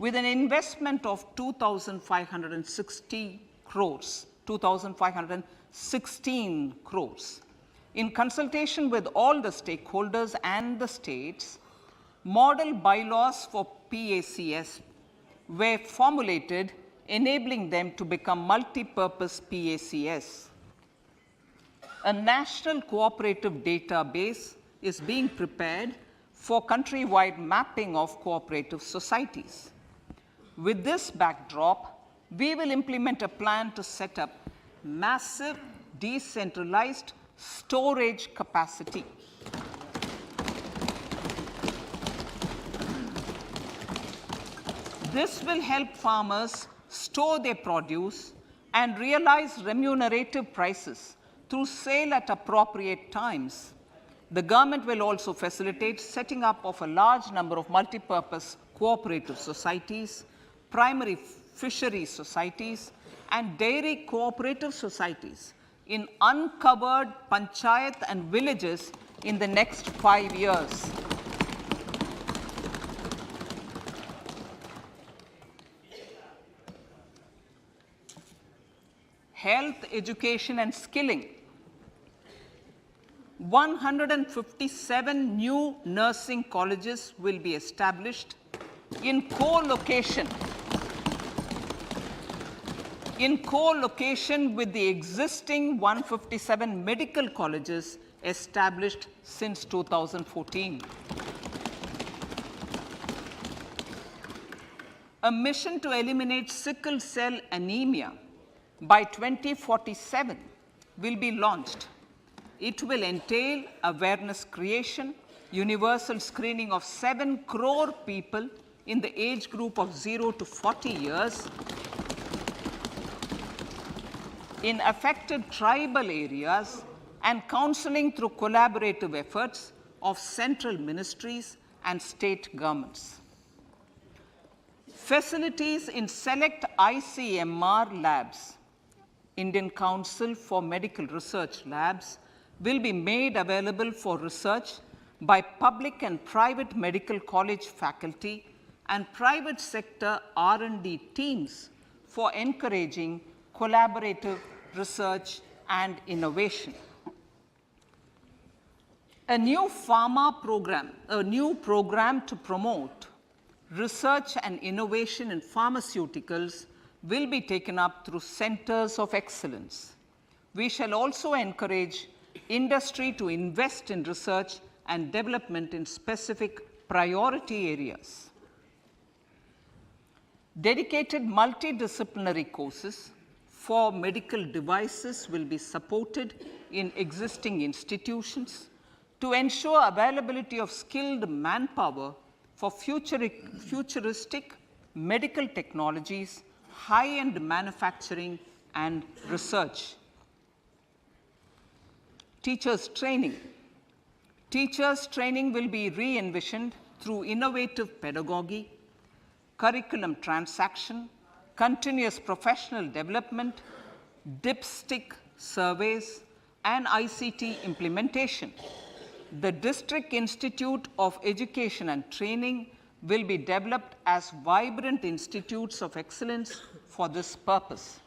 with an investment of 2,560 crores, 2,516 crores. In consultation with all the stakeholders and the states, model bylaws for PACS were formulated, enabling them to become multi-purpose PACS. A national cooperative database is being prepared for countrywide mapping of cooperative societies. With this backdrop, we will implement a plan to set up massive decentralized storage capacity. This will help farmers store their produce and realize remunerative prices through sale at appropriate times. The government will also facilitate setting up of a large number of multi-purpose cooperative societies, primary fishery societies, and dairy cooperative societies in uncovered panchayat and villages in the next 5 years. Health, education, and skilling. 157 new nursing colleges will be established in co-location with the existing 157 medical colleges established since 2014. A mission to eliminate sickle cell anemia by 2047 will be launched. It will entail awareness creation, universal screening of 7 crore people in the age group of 0 to 40 years in affected tribal areas, and counseling through collaborative efforts of central ministries and state governments. Facilities in select ICMR labs, Indian Council for Medical Research Labs, will be made available for research by public and private medical college faculty and private sector R&D teams for encouraging collaborative research and innovation. A new program to promote research and innovation in pharmaceuticals will be taken up through centers of excellence. We shall also encourage industry to invest in research and development in specific priority areas. Dedicated multidisciplinary courses for medical devices will be supported in existing institutions to ensure availability of skilled manpower for futuristic medical technologies, high-end manufacturing, and research. Teachers training. Teachers training will be re-envisioned through innovative pedagogy, curriculum transaction, continuous professional development, dipstick surveys, and ICT implementation. The District Institute of Education and Training will be developed as vibrant institutes of excellence for this purpose.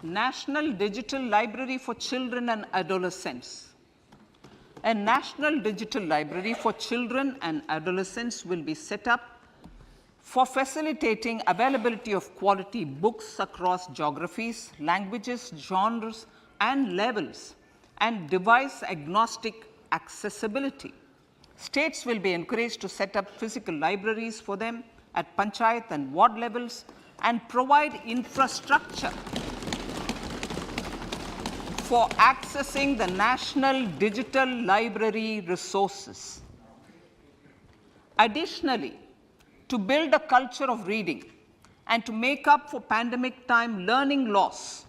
National Digital Library for Children and Adolescents. A National Digital Library for Children and Adolescents will be set up for facilitating availability of quality books across geographies, languages, genres, and levels, and device-agnostic accessibility. States will be encouraged to set up physical libraries for them at panchayat and ward levels and provide infrastructure for accessing the national digital library resources. Additionally, to build a culture of reading and to make up for pandemic time learning loss,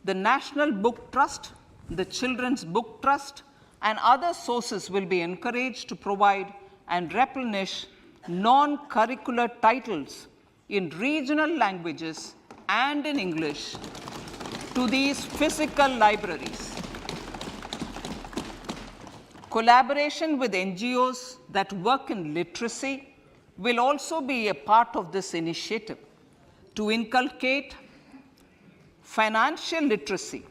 the National Book Trust, the Children's Book Trust, and other sources will be encouraged to provide and replenish non-curricular titles in regional languages and in English to these physical libraries. Collaboration with NGOs that work in literacy will also be a part of this initiative to inculcate financial literacy.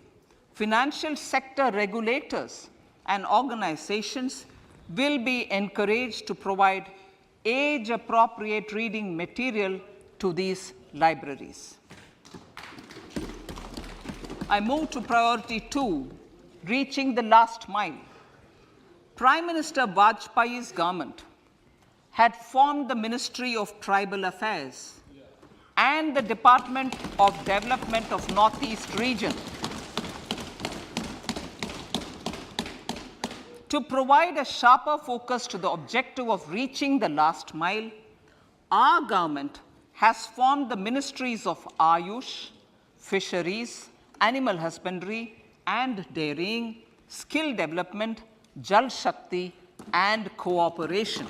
Financial sector regulators and organizations will be encouraged to provide age-appropriate reading material to these libraries. I move to priority 2, reaching the last mile. Prime Minister Vajpayee's government had formed the Ministry of Tribal Affairs and the Department of Development of Northeast Region to provide a sharper focus to the objective of reaching the last mile. Our government has formed the ministries of Ayush, Fisheries, Animal Husbandry and Dairying, Skill Development, Jal Shakti and Cooperation.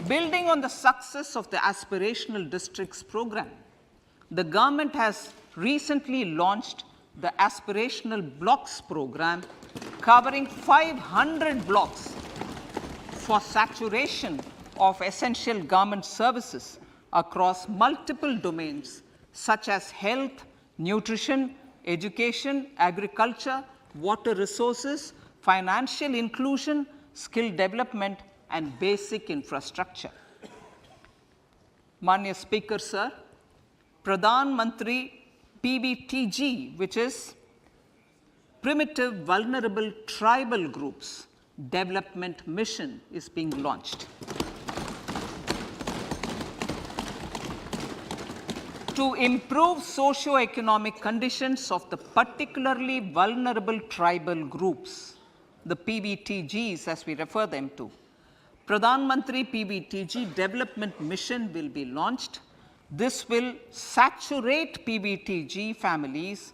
Building on the success of the Aspirational Districts program, the government has recently launched the Aspirational Blocks program, covering 500 blocks for saturation of essential government services across multiple domains such as health, nutrition, education, agriculture, water resources, financial inclusion, skill development, and basic infrastructure. Manya Speaker, sir, Pradhan Mantri PBTG, which is Primitive Vulnerable Tribal Groups Development Mission, is being launched. To improve socio-economic conditions of the particularly vulnerable tribal groups, the PBTGs as we refer them to, Pradhan Mantri PBTG Development Mission will be launched. This will saturate PBTG families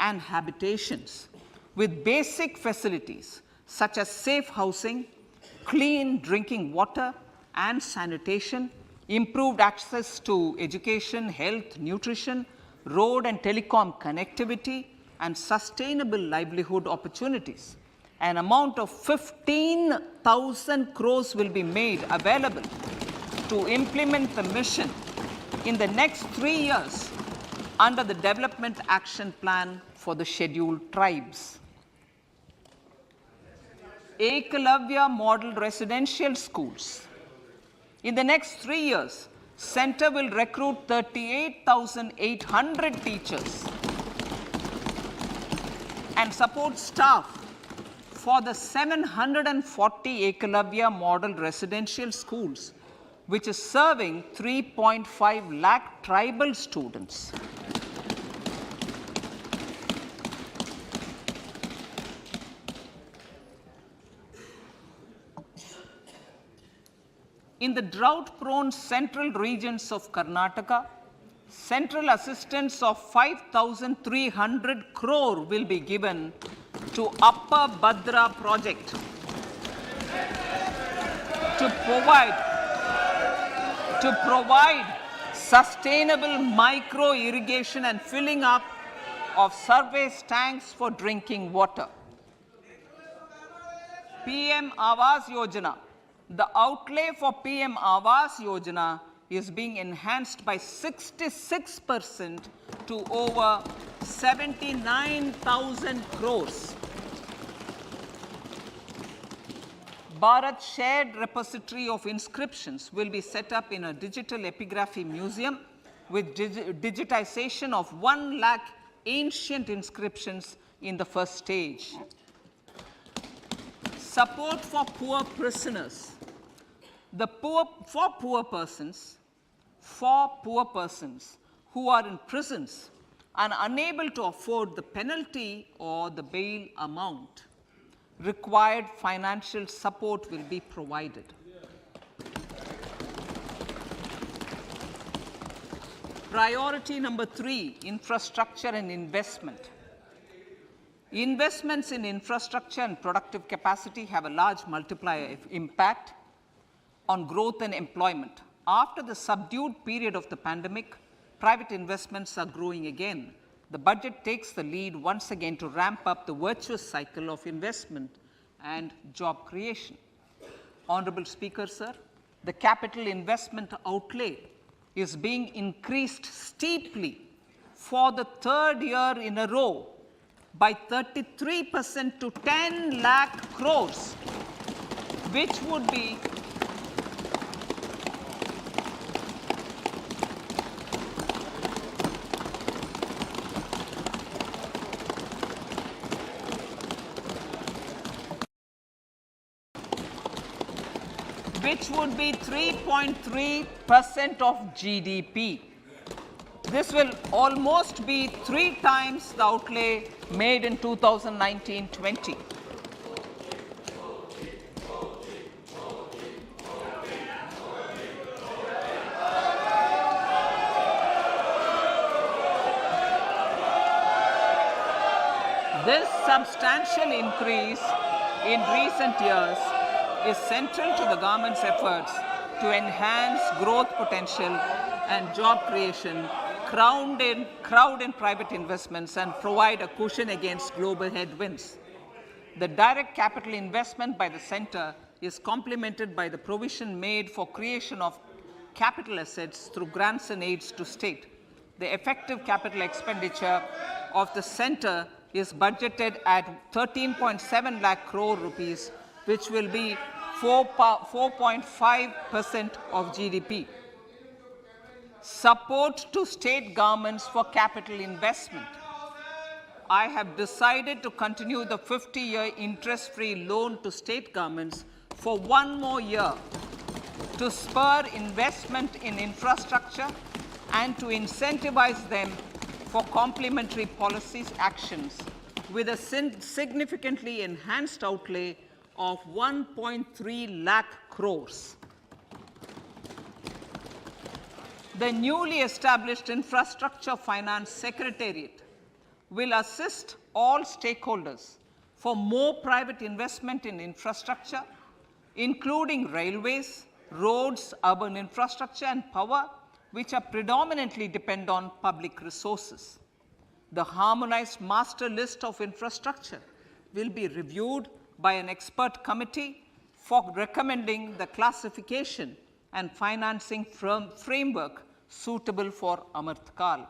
and habitations with basic facilities such as safe housing, clean drinking water and sanitation, improved access to education, health, nutrition, road and telecom connectivity, and sustainable livelihood opportunities. An amount of 15,000 crores will be made available to implement the mission in the next 3 years under the Development Action Plan for the Scheduled Tribes. Ekalavya Model Residential Schools. In the next 3 years, Center will recruit 38,800 teachers and support staff for the 740 Ekalavya Model Residential Schools, which is serving 3.5 lakh tribal students. In the drought-prone central regions of Karnataka, central assistance of 5,300 crore will be given to Upper Bhadra project to provide sustainable micro irrigation and filling up of surface tanks for drinking water. PM Awas Yojana. The outlay for PM Awas Yojana is being enhanced by 66% to over 79,000 crores. Bharat Shared Repository of Inscriptions will be set up in a digital epigraphy museum with digitization of 1 lakh ancient inscriptions in the first stage. Support for poor prisoners. For poor persons who are in prisons and unable to afford the penalty or the bail amount, required financial support will be provided. Priority number 3, infrastructure and investment. Investments in infrastructure and productive capacity have a large multiplier impact on growth and employment. After the subdued period of the pandemic, private investments are growing again. the budget takes the lead once again to ramp up the virtuous cycle of investment and job creation. Honorable Speaker, sir, the capital investment outlay is being increased steeply for the third year in a row by 33% to 10 lakh crores, which would be which would be 3.3% of GDP. This will almost be 3 times the outlay made in 2019-20. This substantial increase in recent years is central to the government's efforts to enhance growth potential and job creation, crowd in private investments, and provide a cushion against global headwinds. The direct capital investment by the center is complemented by the provision made for creation of capital assets through grants and aids to state. The effective capital expenditure of the center is budgeted at 13.7 lakh crore rupees, which will be 4.5% of GDP. Support to state governments for capital investment. I have decided to continue the 50-year interest-free loan to state governments for 1 more year to spur investment in infrastructure and to incentivize them for complementary policies actions with a significantly enhanced outlay of 1.3 lakh crores. The newly established Infrastructure Finance Secretariat will assist all stakeholders for more private investment in infrastructure, including railways, roads, urban infrastructure, and power, which are predominantly depend on public resources. The harmonized master list of infrastructure will be reviewed by an expert committee for recommending the classification and financing framework suitable for Amrit Kal.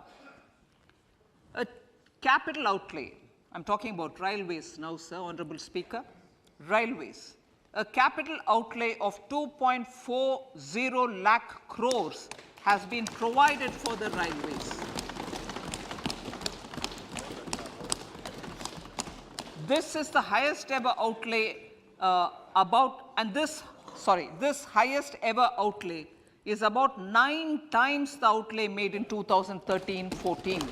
A capital outlay, I'm talking about railways now, sir, Honorable Speaker, railways. A capital outlay of 2.40 lakh crores has been provided for the railways. This is the highest ever outlay this highest ever outlay is about 9 times the outlay made in 2013-14.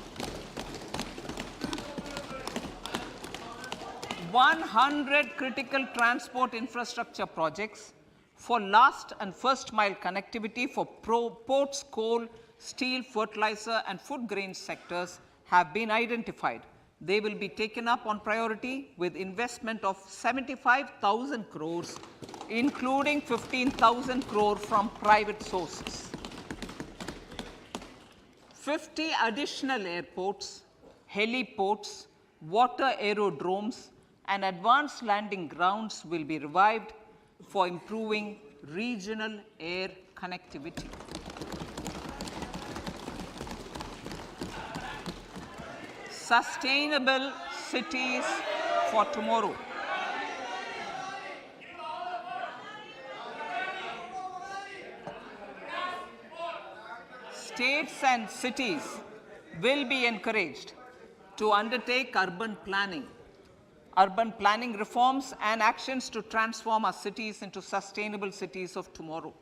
100 critical transport infrastructure projects for last and first mile connectivity for ports, coal, steel, fertilizer, and food grain sectors have been identified. They will be taken up on priority with investment of 75,000 crores, including 15,000 crore from private sources. 50 additional airports, heliports, water aerodromes, and advanced landing grounds will be revived for improving regional air connectivity. Sustainable cities for tomorrow. States and cities will be encouraged to undertake urban planning reforms and actions to transform our cities into sustainable cities of tomorrow.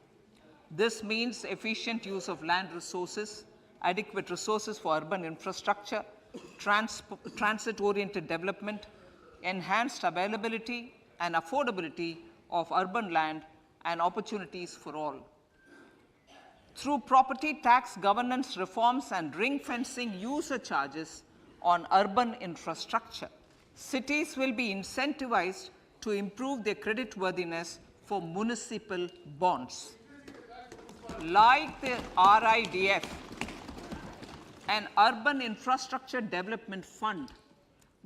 This means efficient use of land resources, adequate resources for urban infrastructure, transit-oriented development, enhanced availability and affordability of urban land, and opportunities for all. Through property tax governance reforms and ring-fencing user charges on urban infrastructure, cities will be incentivized to improve their creditworthiness for municipal bonds. Like the RIDF An urban infrastructure development fund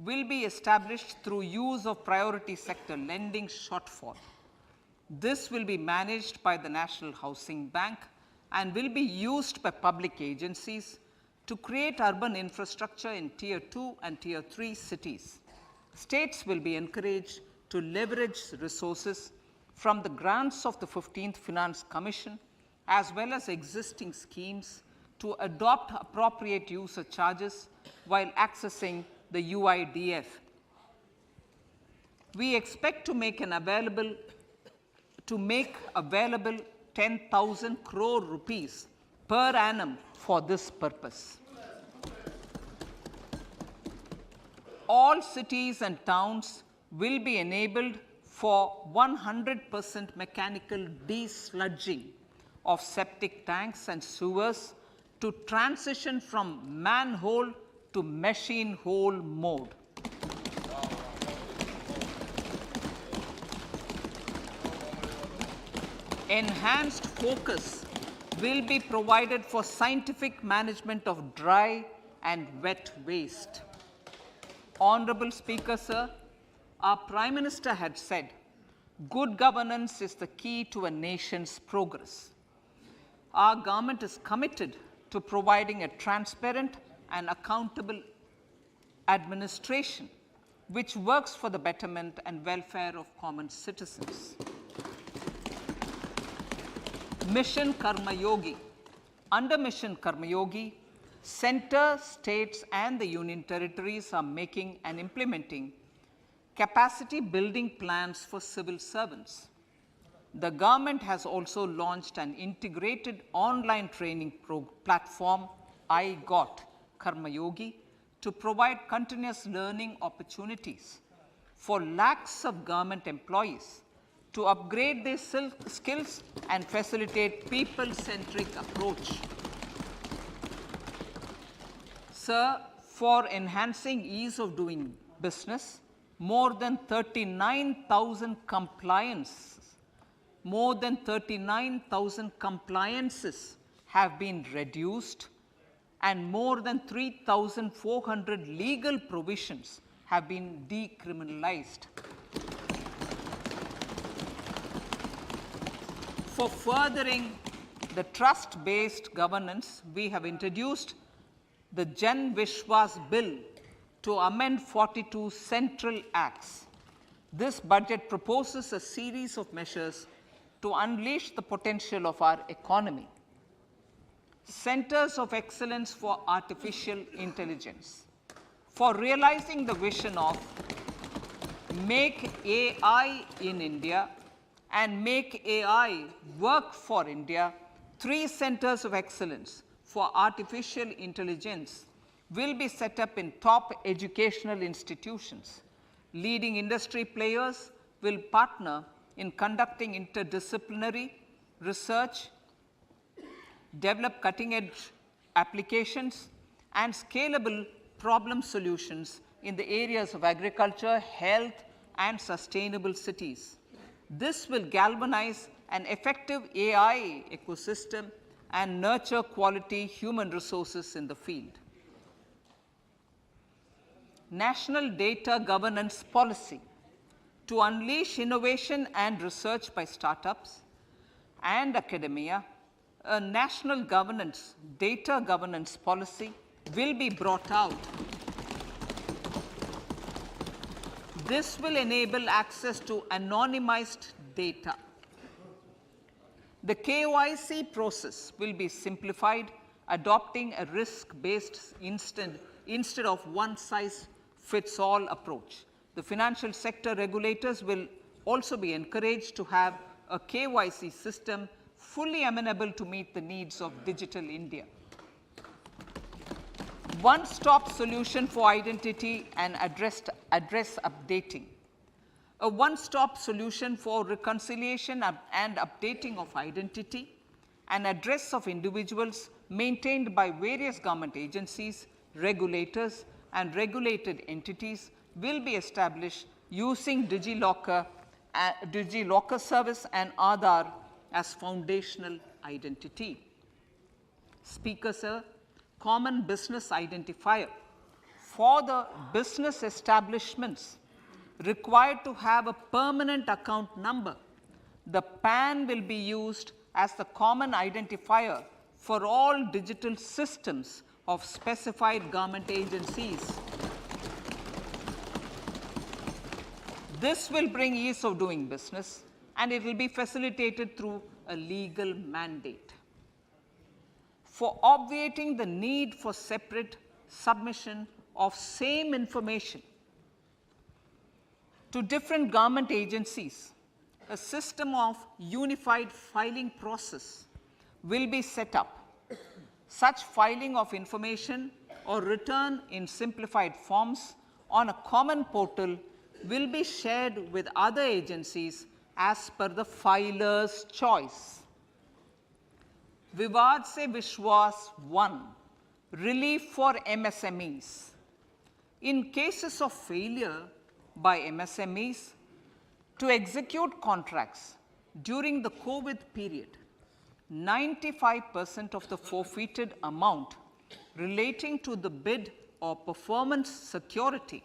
will be established through use of priority sector lending shortfall. This will be managed by the National Housing Bank and will be used by public agencies to create urban infrastructure in Tier 2 and Tier 3 cities. States will be encouraged to leverage resources from the grants of the 15th Finance Commission as well as existing schemes to adopt appropriate user charges while accessing the UIDF. We expect to make available 10,000 crore rupees per annum for this purpose. All cities and towns will be enabled for 100% mechanical desludging of septic tanks and sewers to transition from manhole to machine hole mode. Enhanced focus will be provided for scientific management of dry and wet waste. Honorable Speaker, sir, our Prime Minister had said, good governance is the key to a nation's progress. Our government is committed to providing a transparent and accountable administration which works for the betterment and welfare of common citizens. Mission Karma Yogi. Under Mission Karma Yogi, center, states and the union territories are making and implementing capacity building plans for civil servants. The government has also launched an integrated online training platform, I Got Karma Yogi, to provide continuous learning opportunities for lakhs of government employees to upgrade their skills and facilitate people-centric approach. Sir, for enhancing ease of doing business, more than 39,000 compliances have been reduced and more than 3,400 legal provisions have been decriminalized. For furthering the trust-based governance, we have introduced the Jan Vishwas Bill to amend 42 central acts. This budget proposes a series of measures to unleash the potential of our economy. Centers of Excellence for Artificial Intelligence. For realizing the vision of Make AI in India and Make AI Work for India, 3 centers of excellence for artificial intelligence will be set up in top educational institutions. Leading industry players will partner in conducting interdisciplinary research, develop cutting-edge applications, and scalable problem solutions in the areas of agriculture, health, and sustainable cities. This will galvanize an effective AI ecosystem and nurture quality human resources in the field. National Data Governance Policy. To unleash innovation and research by startups and academia, a national data governance policy will be brought out. This will enable access to anonymized data. The KYC process will be simplified, adopting a risk-based instead of one-size-fits-all approach. The financial sector regulators will also be encouraged to have a KYC system fully amenable to meet the needs of digital India. One-stop solution for identity and address updating. A one-stop solution for reconciliation and updating of identity and address of individuals maintained by various government agencies, regulators, and regulated entities will be established using DigiLocker service and Aadhaar as foundational identity. Speaker, sir, common business identifier for the business establishments required to have a permanent account number. The PAN will be used as the common identifier for all digital systems of specified government agencies. This will bring ease of doing business, and it will be facilitated through a legal mandate. For obviating the need for separate submission of same information to different government agencies, a system of unified filing process will be set up. Such filing of information or return in simplified forms on a common portal will be shared with other agencies as per the filer's choice. Vivad se Vishwas 1, relief for MSMEs. In cases of failure by MSMEs to execute contracts during the COVID period, 95% of the forfeited amount relating to the bid or performance security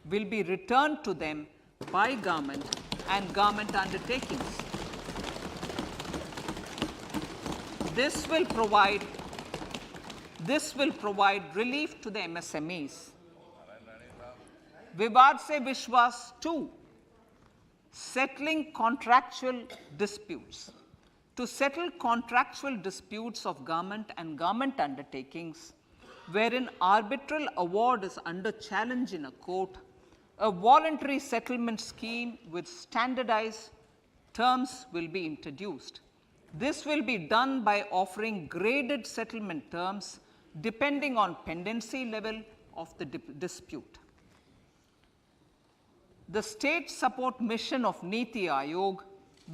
will be returned to them by government and government undertakings. This will provide relief to the MSMEs. Vivad se Vishwas 2, settling contractual disputes. To settle contractual disputes of government and government undertakings, wherein arbitral award is under challenge in a court, a voluntary settlement scheme with standardized terms will be introduced. This will be done by offering graded settlement terms depending on pendency level of the dispute. The state support mission of Niti Aayog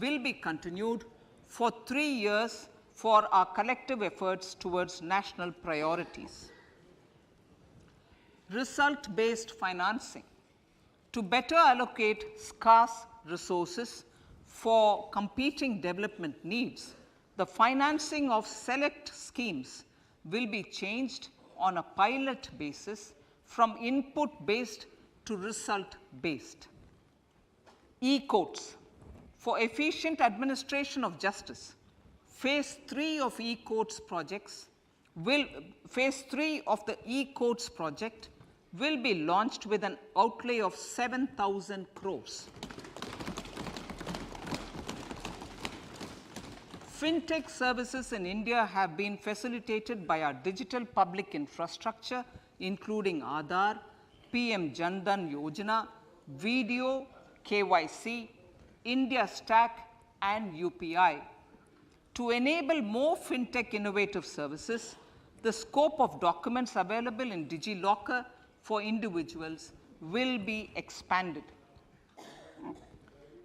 will be continued for 3 years for our collective efforts towards national priorities. Result-based financing. To better allocate scarce resources for competing development needs, the financing of select schemes will be changed on a pilot basis from input-based to result-based. E-courts. For efficient administration of justice, phase 3 of the e-courts project will be launched with an outlay of 7,000 crores. Fintech services in India have been facilitated by our digital public infrastructure, including Aadhaar, PM Jan Dhan Yojana, Video, KYC, India Stack, and UPI. To enable more fintech innovative services, the scope of documents available in DigiLocker for individuals will be expanded.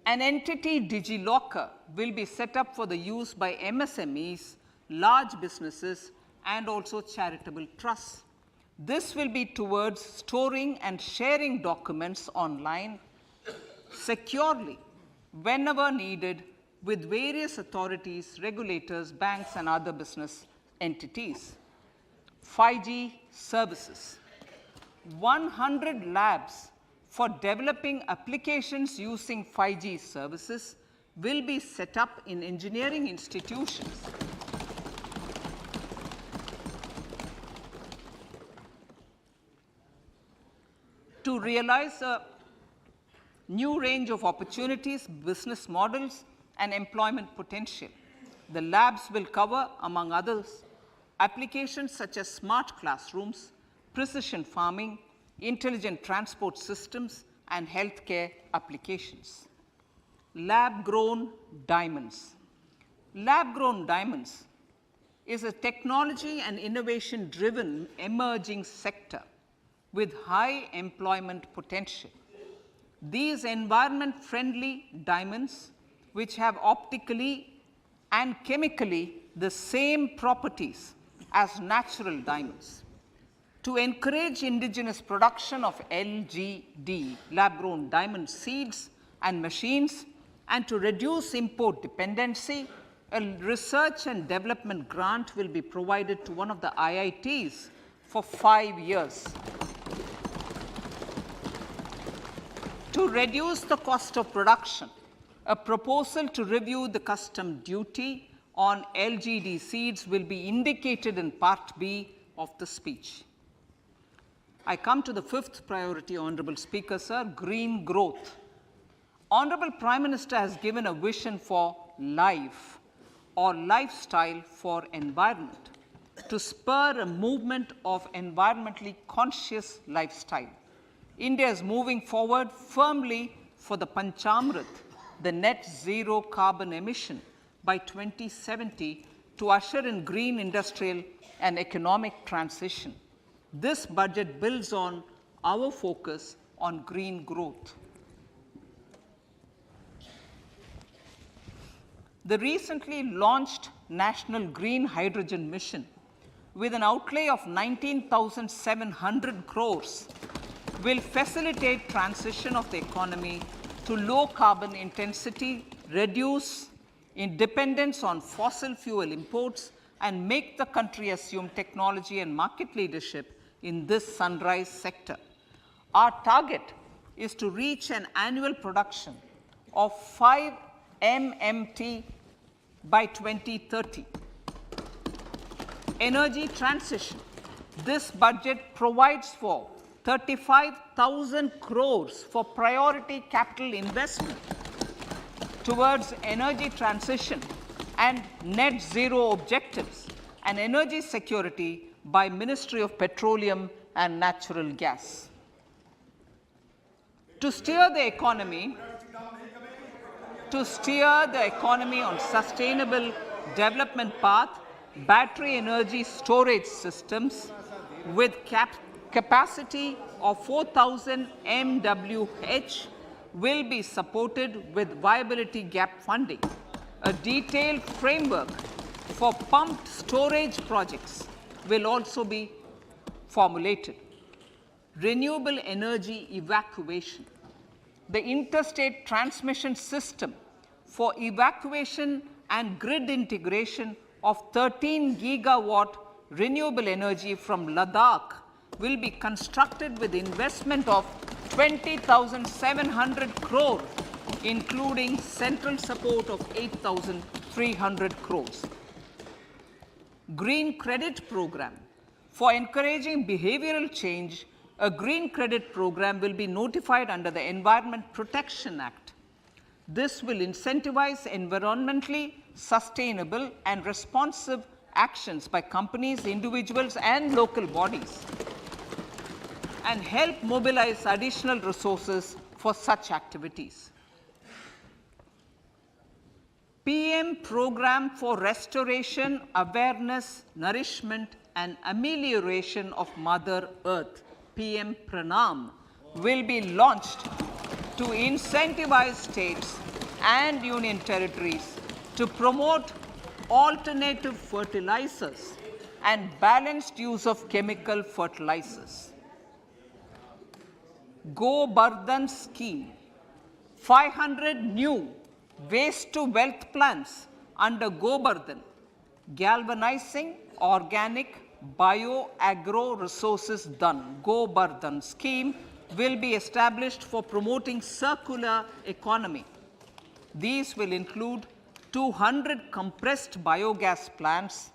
An entity DigiLocker will be set up for the use by MSMEs, large businesses, and also charitable trusts. This will be towards storing and sharing documents online securely whenever needed with various authorities, regulators, banks, and other business entities. 5G services. 100 labs for developing applications using 5G services will be set up in engineering institutions. To realize a new range of opportunities, business models, and employment potential, the labs will cover, among others, applications such as smart classrooms, precision farming, intelligent transport systems, and healthcare applications. Lab-grown diamonds. Lab-grown diamonds is a technology and innovation-driven emerging sector with high employment potential. These environment-friendly diamonds, which have optically and chemically the same properties as natural diamonds. To encourage indigenous production of LGD, lab-grown diamond seeds and machines, and to reduce import dependency, a research and development grant will be provided to one of the IITs for 5 years. To reduce the cost of production, a proposal to review the custom duty on LGD seeds will be indicated in Part B of the speech. I come to the fifth priority, Honorable Speaker, sir, green growth. Honorable Prime Minister has given a vision for life or lifestyle for environment to spur a movement of environmentally conscious lifestyle. India is moving forward firmly for the Panchamrit, the net zero carbon emission by 2070 to usher in green industrial and economic transition. This budget builds on our focus on green growth. The recently launched National Green Hydrogen Mission, with an outlay of 19,700 crores, will facilitate transition of the economy to low carbon intensity, reduce dependence on fossil fuel imports, and make the country assume technology and market leadership in this sunrise sector. Our target is to reach an annual production of 5 MMT by 2030. Energy transition. This budget provides for 35,000 crores for priority capital investment towards energy transition and net zero objectives and energy security by Ministry of Petroleum and Natural Gas. To steer the economy on sustainable development path, battery energy storage systems with capacity of 4,000 MWH will be supported with viability gap funding. A detailed framework for pumped storage projects will also be formulated. Renewable energy evacuation. The interstate transmission system for evacuation and grid integration of 13 gigawatt renewable energy from Ladakh will be constructed with investment of 20,700 crore, including central support of 8,300 crores. Green credit program. For encouraging behavioral change, a green credit program will be notified under the Environment Protection Act. This will incentivize environmentally sustainable and responsive actions by companies, individuals, and local bodies, and help mobilize additional resources for such activities. PM Program for Restoration, Awareness, Nourishment, and Amelioration of Mother Earth, PM Pranam, will be launched to incentivize states and union territories to promote alternative fertilizers and balanced use of chemical fertilizers. Go Bardhan scheme. 500 new waste to wealth plants under Go Bardhan, galvanizing organic bio-agro resources done. Go Bardhan scheme will be established for promoting circular economy. These will include 200 compressed biogas plants,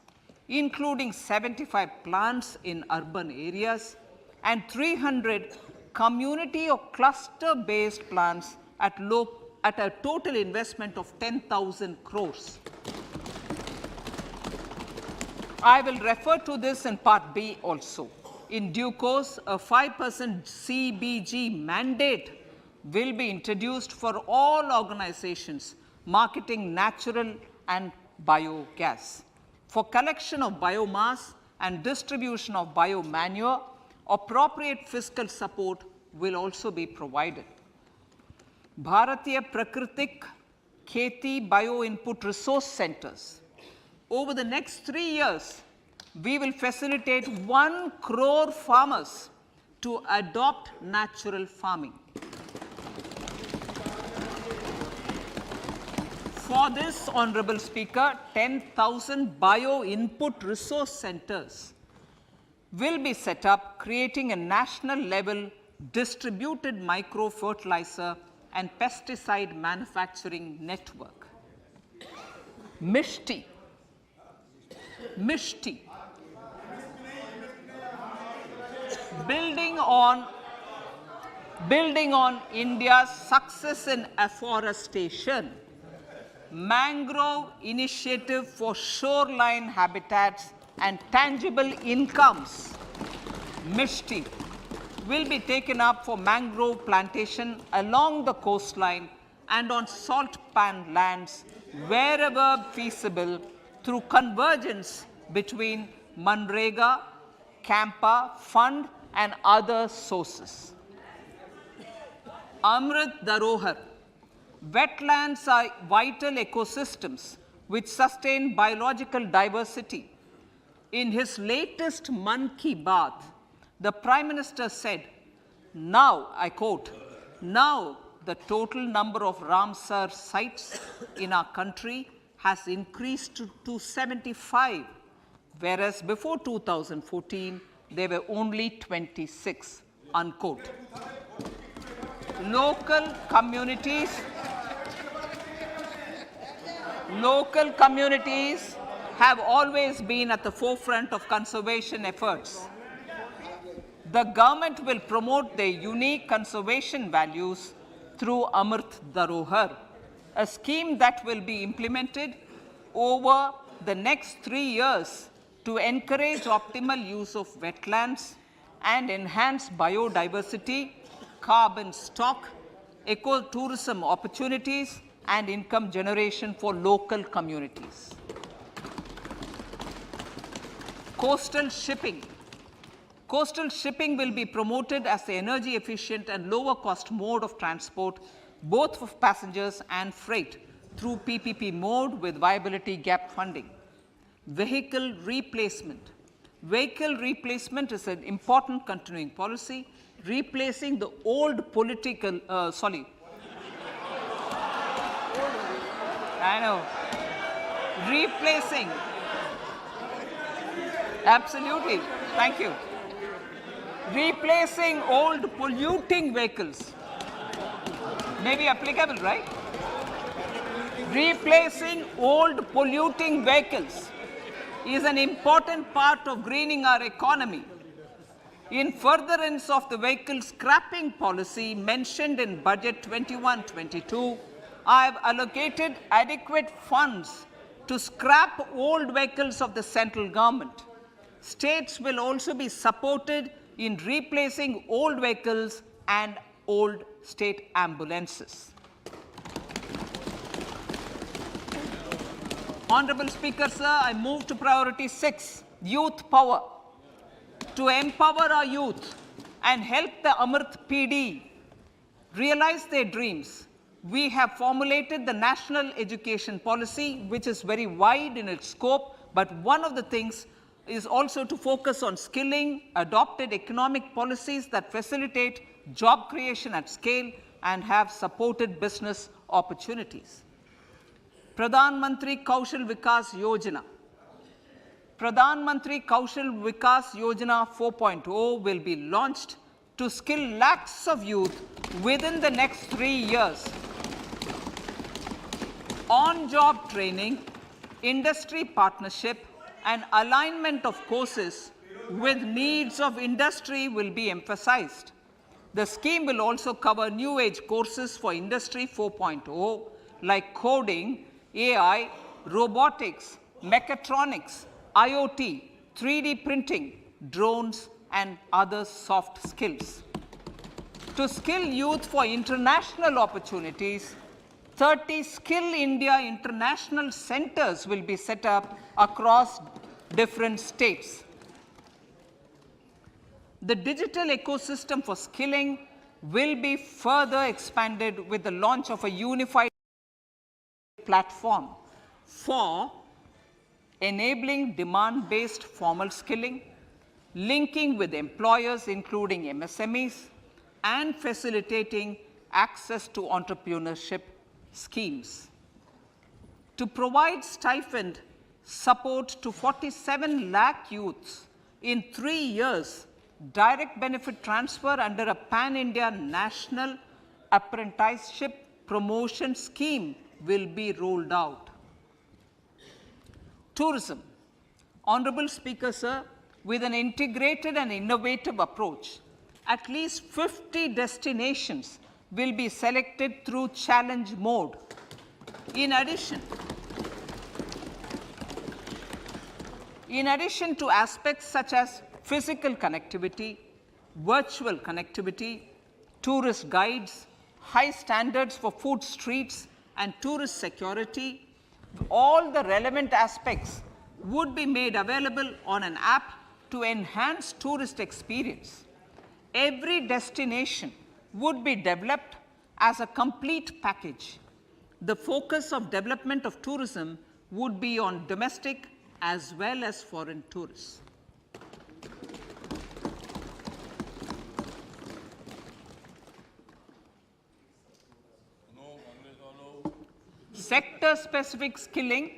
including 75 plants in urban areas, and 300 community or cluster-based plants at a total investment of 10,000 crores. I will refer to this in Part B also. In due course, a 5% CBG mandate will be introduced for all organizations marketing natural and biogas. For collection of biomass and distribution of biomanure, appropriate fiscal support will also be provided. Bharatiya Prakritik Kheti Bio-Input Resource Centers. Over the next 3 years, we will facilitate 1 crore farmers to adopt natural farming. For this, Honorable Speaker, 10,000 bio-input resource centers will be set up, creating a national-level distributed micro-fertilizer and pesticide manufacturing network. Mishti. Building on India's success in afforestation, mangrove initiative for shoreline habitats and tangible incomes, Mishti, will be taken up for mangrove plantation along the coastline and on salt pan lands wherever feasible through convergence between Manrega, Campa Fund and other sources. Amrit Dharohar. Wetlands are vital ecosystems which sustain biological diversity. In his latest Mann Ki Baat, the Prime Minister said, now, I quote, now the total number of Ramsar sites in our country has increased to 75, whereas before 2014, there were only 26, unquote. Local communities have always been at the forefront of conservation efforts. The government will promote their unique conservation values through Amrit Dharohar, a scheme that will be implemented over the next 3 years to encourage optimal use of wetlands and enhance biodiversity, carbon stock, ecotourism opportunities, and income generation for local communities. Coastal shipping. Coastal shipping will be promoted as the energy efficient and lower cost mode of transport, both for passengers and freight, through PPP mode with viability gap funding. Vehicle replacement. Vehicle replacement is an important continuing policy, replacing the old political, replacing, absolutely, thank you. Replacing old polluting vehicles. May be applicable, right? Replacing old polluting vehicles is an important part of greening our economy. In furtherance of the vehicle scrapping policy mentioned in Budget 21-22, I have allocated adequate funds to scrap old vehicles of the central government. States will also be supported in replacing old vehicles and old state ambulances. Honorable Speaker, sir, I move to priority 6, youth power. To empower our youth and help the Amrit PD realize their dreams, we have formulated the National Education Policy, which is very wide in its scope, but one of the things is also to focus on skilling, adopted economic policies that facilitate job creation at scale and have supported business opportunities. Pradhan Mantri Kaushal Vikas Yojana. Pradhan Mantri Kaushal Vikas Yojana 4.0 will be launched to skill lakhs of youth within the next 3 years. On-job training, industry partnership, and alignment of courses with needs of industry will be emphasized. The scheme will also cover new age courses for Industry 4.0 like coding, AI, robotics, mechatronics, IoT, 3D printing, drones, and other soft skills. To skill youth for international opportunities, 30 Skill India International Centers will be set up across different states. The digital ecosystem for skilling will be further expanded with the launch of a unified platform for enabling demand-based formal skilling, linking with employers including MSMEs, and facilitating access to entrepreneurship schemes. To provide stipend support to 47 lakh youths in 3 years, direct benefit transfer under a pan-India national apprenticeship promotion scheme will be rolled out. Tourism. Honorable Speaker, sir, with an integrated and innovative approach, at least 50 destinations will be selected through challenge mode. In addition to aspects such as physical connectivity, virtual connectivity, tourist guides, high standards for food streets, and tourist security, all the relevant aspects would be made available on an app to enhance tourist experience. Every destination would be developed as a complete package. The focus of development of tourism would be on domestic as well as foreign tourists. Sector-specific skilling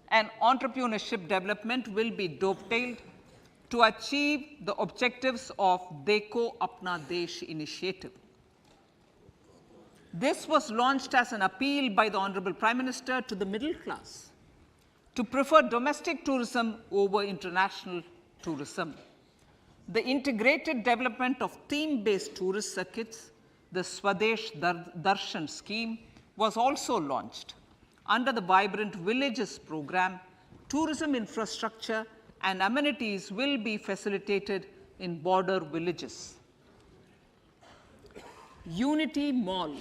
and entrepreneurship development will be dovetailed to achieve the objectives of Dekho Apna Desh initiative. This was launched as an appeal by the Honorable Prime Minister to the middle class to prefer domestic tourism over international tourism. The integrated development of theme-based tourist circuits, the Swadesh Darshan scheme, was also launched. Under the Vibrant Villages program, tourism infrastructure and amenities will be facilitated in border villages. Unity Mall.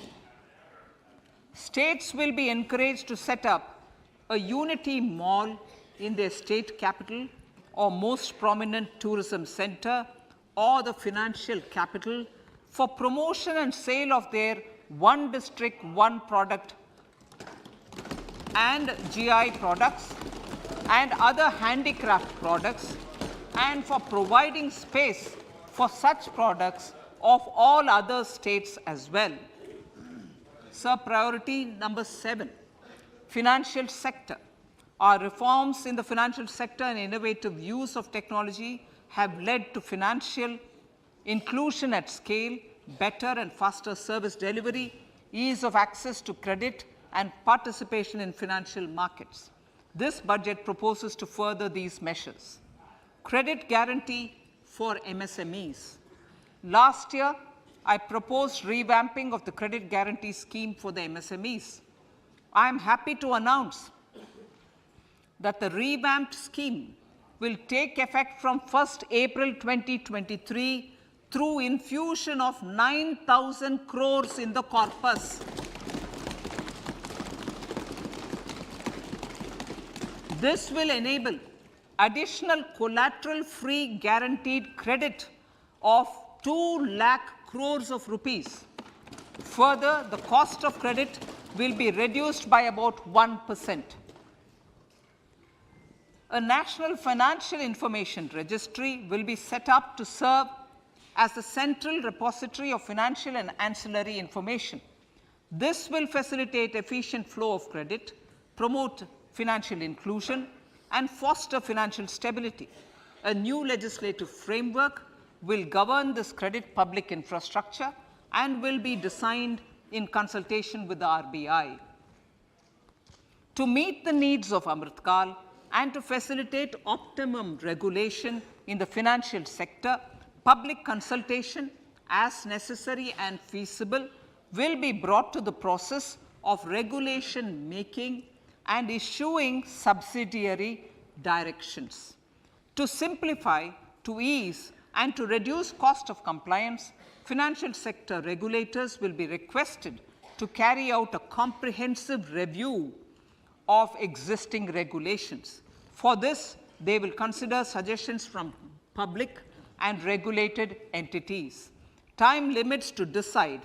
States will be encouraged to set up a Unity Mall in their state capital or most prominent tourism center or the financial capital for promotion and sale of their one district, one product and GI products and other handicraft products, and for providing space for such products of all other states as well. Sir, priority number 7, financial sector. Our reforms in the financial sector and innovative use of technology have led to financial inclusion at scale, better and faster service delivery, ease of access to credit, and participation in financial markets. This budget proposes to further these measures. Credit guarantee for MSMEs. Last year, I proposed revamping of the credit guarantee scheme for the MSMEs. I am happy to announce that the revamped scheme will take effect from 1st April 2023 through infusion of 9,000 crores in the corpus. This will enable additional collateral-free guaranteed credit of 2 lakh crores of rupees. Further, the cost of credit will be reduced by about 1%. A national financial information registry will be set up to serve as the central repository of financial and ancillary information. This will facilitate efficient flow of credit, promote financial inclusion, and foster financial stability. A new legislative framework will govern this credit public infrastructure and will be designed in consultation with the RBI. To meet the needs of Amritkal and to facilitate optimum regulation in the financial sector, public consultation, as necessary and feasible, will be brought to the process of regulation making and issuing subsidiary directions. To simplify, to ease, and to reduce cost of compliance, financial sector regulators will be requested to carry out a comprehensive review of existing regulations. For this, they will consider suggestions from public and regulated entities. Time limits to decide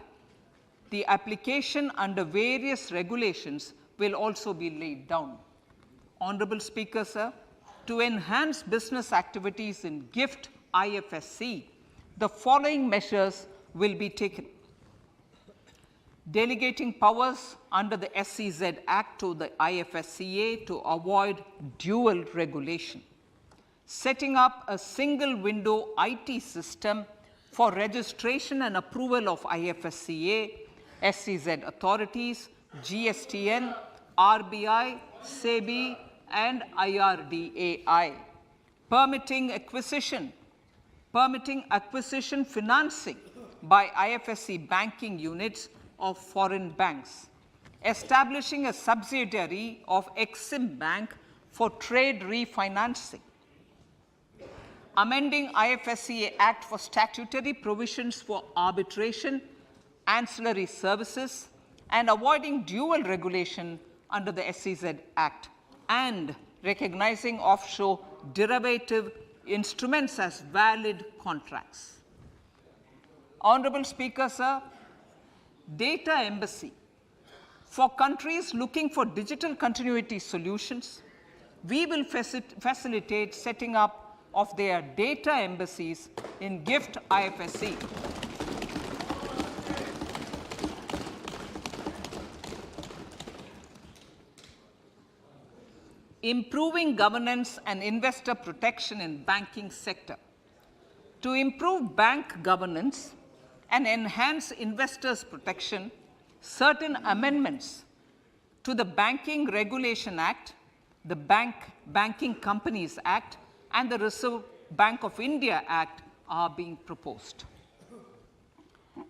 the application under various regulations will also be laid down. Honorable Speaker, sir, to enhance business activities in GIFT IFSC, the following measures will be taken. Delegating powers under the SEZ Act to the IFSCA to avoid dual regulation. setting up a single window IT system for registration and approval of IFSCA, SEZ authorities, GSTN, RBI, SEBI, and IRDAI, permitting acquisition financing by IFSC banking units of foreign banks, establishing a subsidiary of Exim Bank for trade refinancing, amending IFSCA Act for statutory provisions for arbitration, ancillary services, and avoiding dual regulation under the SEZ Act, and recognizing offshore derivative instruments as valid contracts. Honorable Speaker, sir, data embassy. For countries looking for digital continuity solutions, we will facilitate setting up of their data embassies in GIFT IFSC. Improving governance and investor protection in banking sector. To improve bank governance and enhance investors' protection, certain amendments to the Banking Regulation Act, the Banking Companies Act, and the Reserve Bank of India Act are being proposed.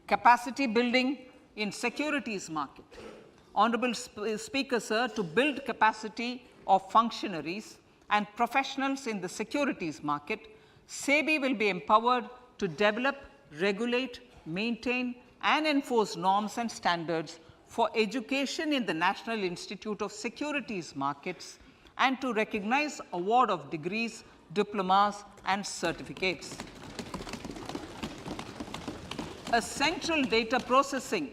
Capacity building in securities market. Honorable Speaker, sir, to build capacity of functionaries and professionals in the securities market, SEBI will be empowered to develop, regulate, maintain, and enforce norms and standards for education in the National Institute of Securities Markets and to recognize award of degrees, diplomas, and certificates. A central processing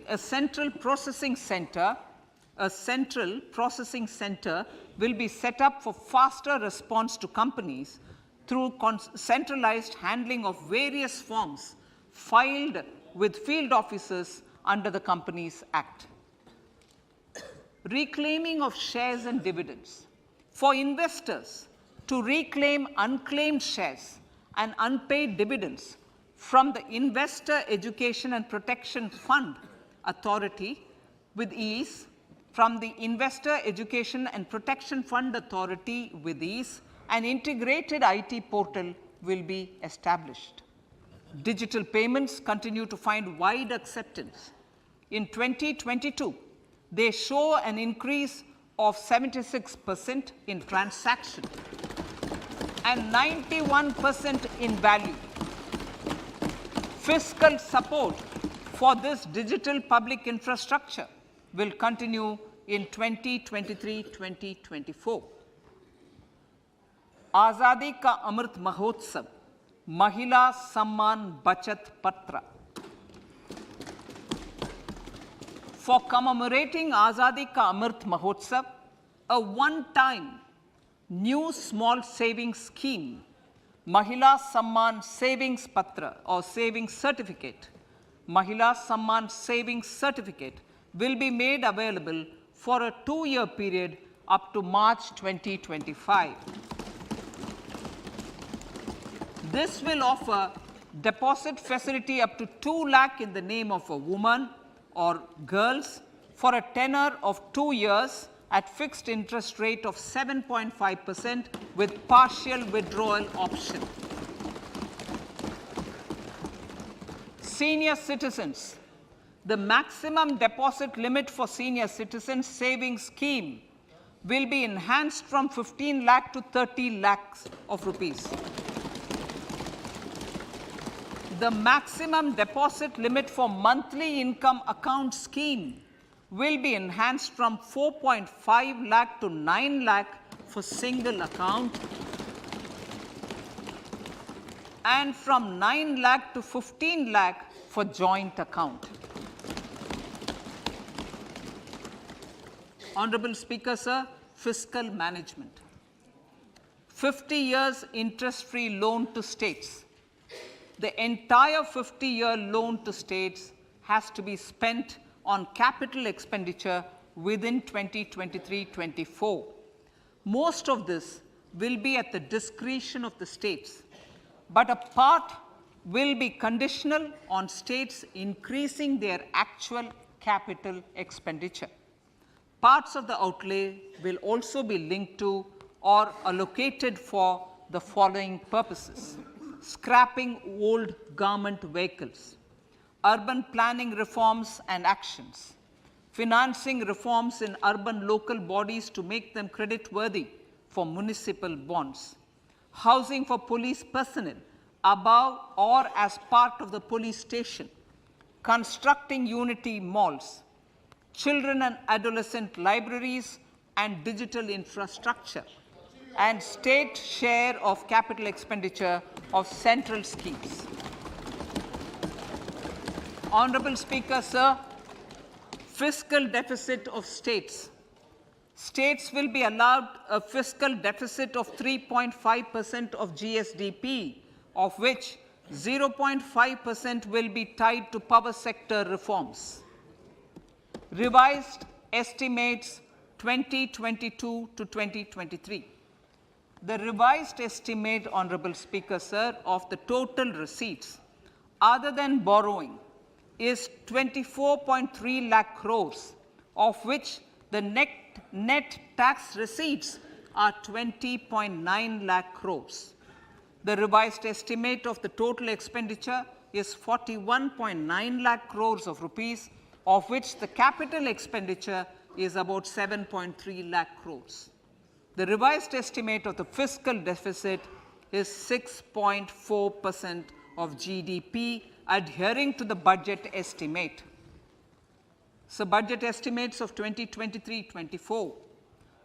center will be set up for faster response to companies through centralized handling of various forms filed with field officers under the Companies Act. Reclaiming of shares and dividends. For investors to reclaim unclaimed shares and unpaid dividends from the Investor Education and Protection Fund Authority with ease, from the Investor Education and Protection Fund Authority with ease, an integrated IT portal will be established. Digital payments continue to find wide acceptance. In 2022, they show an increase of 76% in transaction and 91% in value. Fiscal support for this digital public infrastructure will continue in 2023-2024. Azadi Ka Amrit Mahotsav, Mahila Samman Bachat Patra. For commemorating Azadi Ka Amrit Mahotsav, a one-time new small savings scheme, Mahila Samman Savings Patra or Savings Certificate, Mahila Samman Savings Certificate will be made available for a 2-year period up to March 2025. This will offer deposit facility up to 2 lakh in the name of a woman or girls for a tenure of 2 years at fixed interest rate of 7.5% with partial withdrawal option. Senior citizens. The maximum deposit limit for senior citizens savings scheme will be enhanced from 15 lakh to 30 lakhs of rupees. The maximum deposit limit for monthly income account scheme will be enhanced from 4.5 lakh to 9 lakh for single account and from 9 lakh to 15 lakh for joint account. Honorable Speaker, sir, fiscal management. 50 years interest-free loan to states. The entire 50-year loan to states has to be spent on capital expenditure within 2023-24. Most of this will be at the discretion of the states, but a part will be conditional on states increasing their actual capital expenditure. Parts of the outlay will also be linked to or allocated for the following purposes: scrapping old government vehicles, urban planning reforms and actions, financing reforms in urban local bodies to make them creditworthy for municipal bonds, housing for police personnel above or as part of the police station, constructing unity malls, children and adolescent libraries and digital infrastructure, and state share of capital expenditure of central schemes. Honorable Speaker, sir, fiscal deficit of states. States will be allowed a fiscal deficit of 3.5% of GSDP, of which 0.5% will be tied to power sector reforms. Revised estimates 2022 to 2023. The revised estimate, Honorable Speaker, sir, of the total receipts other than borrowing is 24.3 lakh crores, of which the net tax receipts are 20.9 lakh crores. The revised estimate of the total expenditure is 41.9 lakh crores of rupees, of which the capital expenditure is about 7.3 lakh crores. The revised estimate of the fiscal deficit is 6.4% of GDP, adhering to the budget estimate. So, budget estimates of 2023-24.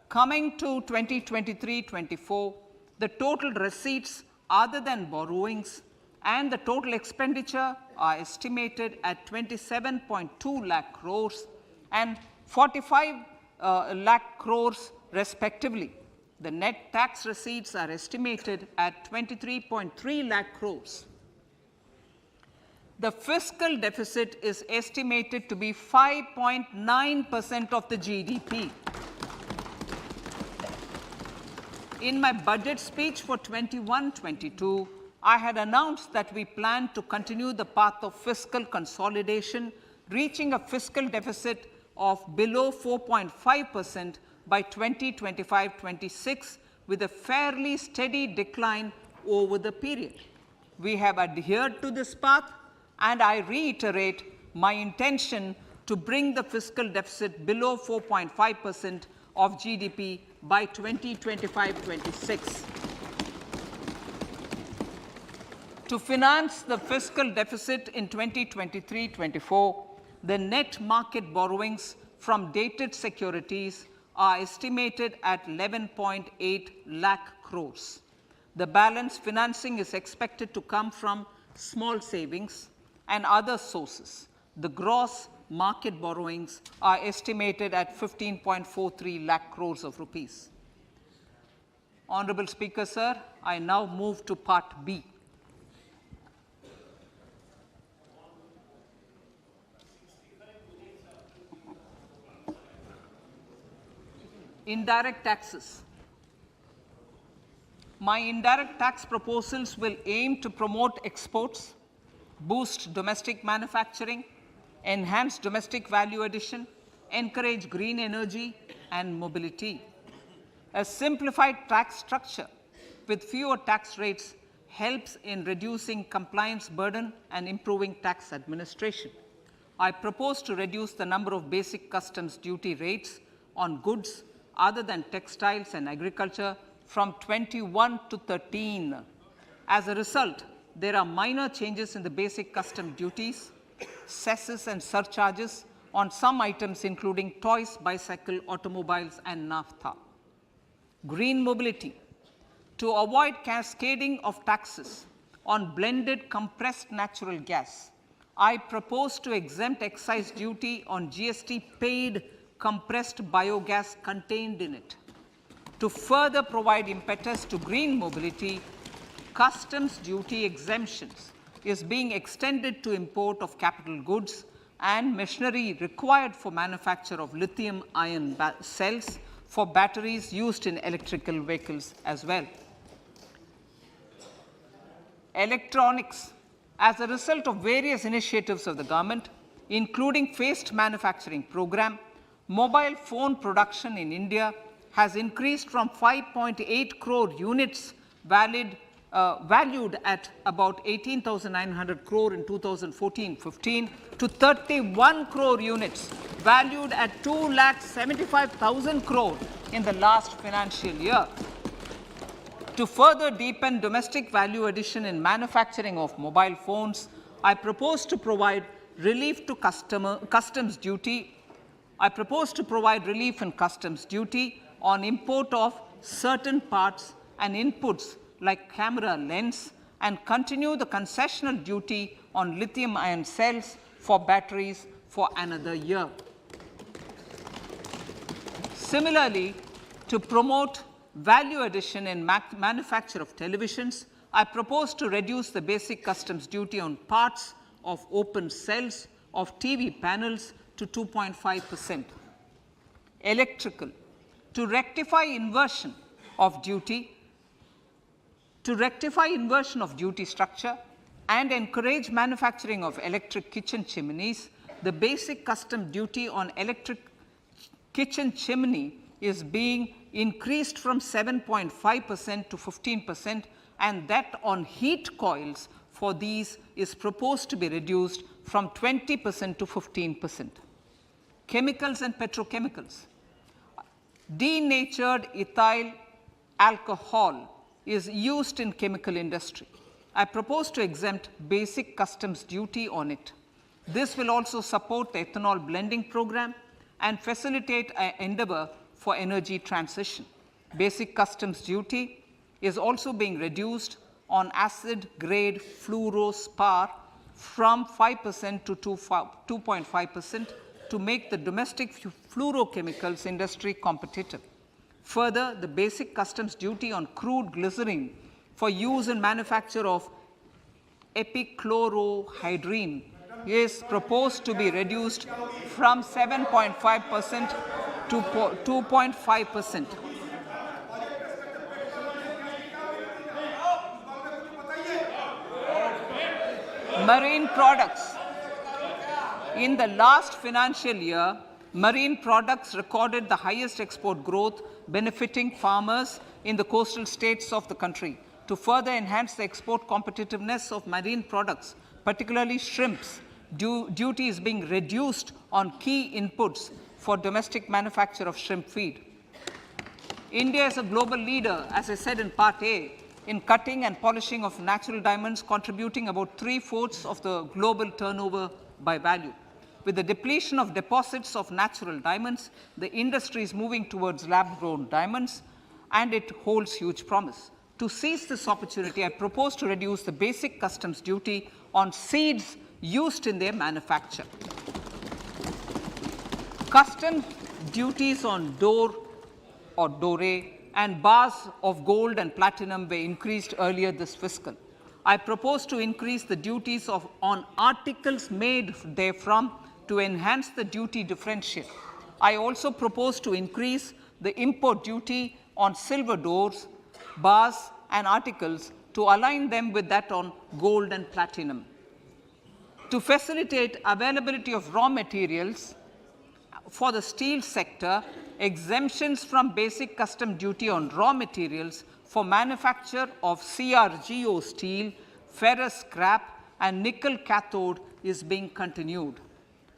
Coming to 2023-24, the total receipts other than borrowings and the total expenditure are estimated at 27.2 lakh crores and 45 lakh crores respectively. The net tax receipts are estimated at 23.3 lakh crores. The fiscal deficit is estimated to be 5.9% of the GDP. In my budget speech for 21-22, I had announced that we plan to continue the path of fiscal consolidation, reaching a fiscal deficit of below 4.5% by 2025-26, with a fairly steady decline over the period. We have adhered to this path, and I reiterate my intention to bring the fiscal deficit below 4.5% of GDP by 2025-26. To finance the fiscal deficit in 2023-24, the net market borrowings from dated securities are estimated at 11.8 lakh crores. The balance financing is expected to come from small savings and other sources. The gross market borrowings are estimated at 15.43 lakh crores of rupees. Honorable Speaker, sir, I now move to Part B. Indirect taxes. My indirect tax proposals will aim to promote exports, boost domestic manufacturing, enhance domestic value addition, encourage green energy and mobility. A simplified tax structure with fewer tax rates helps in reducing compliance burden and improving tax administration. I propose to reduce the number of basic customs duty rates on goods other than textiles and agriculture from 21 to 13. As a result, there are minor changes in the basic custom duties, cesses and surcharges on some items including toys, bicycle, automobiles and naphtha. Green mobility. To avoid cascading of taxes on blended compressed natural gas, I propose to exempt excise duty on GST paid compressed biogas contained in it. To further provide impetus to green mobility, customs duty exemptions is being extended to import of capital goods and machinery required for manufacture of lithium-ion cells for batteries used in electrical vehicles as well. Electronics. As a result of various initiatives of the government, including phased manufacturing program, mobile phone production in India has increased from 5.8 crore units valued at about 18,900 crore in 2014-15 to 31 crore units valued at 2,75,000 crore in the last financial year. To further deepen domestic value addition in manufacturing of mobile phones, I propose to provide relief to customs duty. I propose to provide relief in customs duty on import of certain parts and inputs like camera lens, and continue the concessional duty on lithium-ion cells for batteries for another year. Similarly, to promote value addition in manufacture of televisions, I propose to reduce the basic customs duty on parts of open cells of TV panels to 2.5%. Electrical. To rectify inversion of duty structure and encourage manufacturing of electric kitchen chimneys, the basic custom duty on electric kitchen chimney is being increased from 7.5% to 15%, and that on heat coils for these is proposed to be reduced from 20% to 15%. Chemicals and petrochemicals. Denatured ethyl alcohol is used in chemical industry. I propose to exempt basic customs duty on it. This will also support the ethanol blending program and facilitate an endeavor for energy transition. Basic customs duty is also being reduced on acid grade fluorospar from 5% to 2.5% to make the domestic fluorochemicals industry competitive. Further, the basic customs duty on crude glycerin for use in manufacture of epichlorohydrin is proposed to be reduced from 7.5% to 2.5%. Marine products. In the last financial year, marine products recorded the highest export growth, benefiting farmers in the coastal states of the country. To further enhance the export competitiveness of marine products, particularly shrimps, duty is being reduced on key inputs for domestic manufacture of shrimp feed. India is a global leader, as I said in Part A, in cutting and polishing of natural diamonds, contributing about 3/4 of the global turnover by value. With the depletion of deposits of natural diamonds, the industry is moving towards lab-grown diamonds, and it holds huge promise. To seize this opportunity, I propose to reduce the basic customs duty on seeds used in their manufacture. Customs duties on door or doré and bars of gold and platinum were increased earlier this fiscal. I propose to increase the duties on articles made therefrom to enhance the duty differential. I also propose to increase the import duty on silver doors, bars, and articles to align them with that on gold and platinum. To facilitate availability of raw materials for the steel sector, exemptions from basic custom duty on raw materials for manufacture of CRGO steel, ferrous scrap, and nickel cathode is being continued.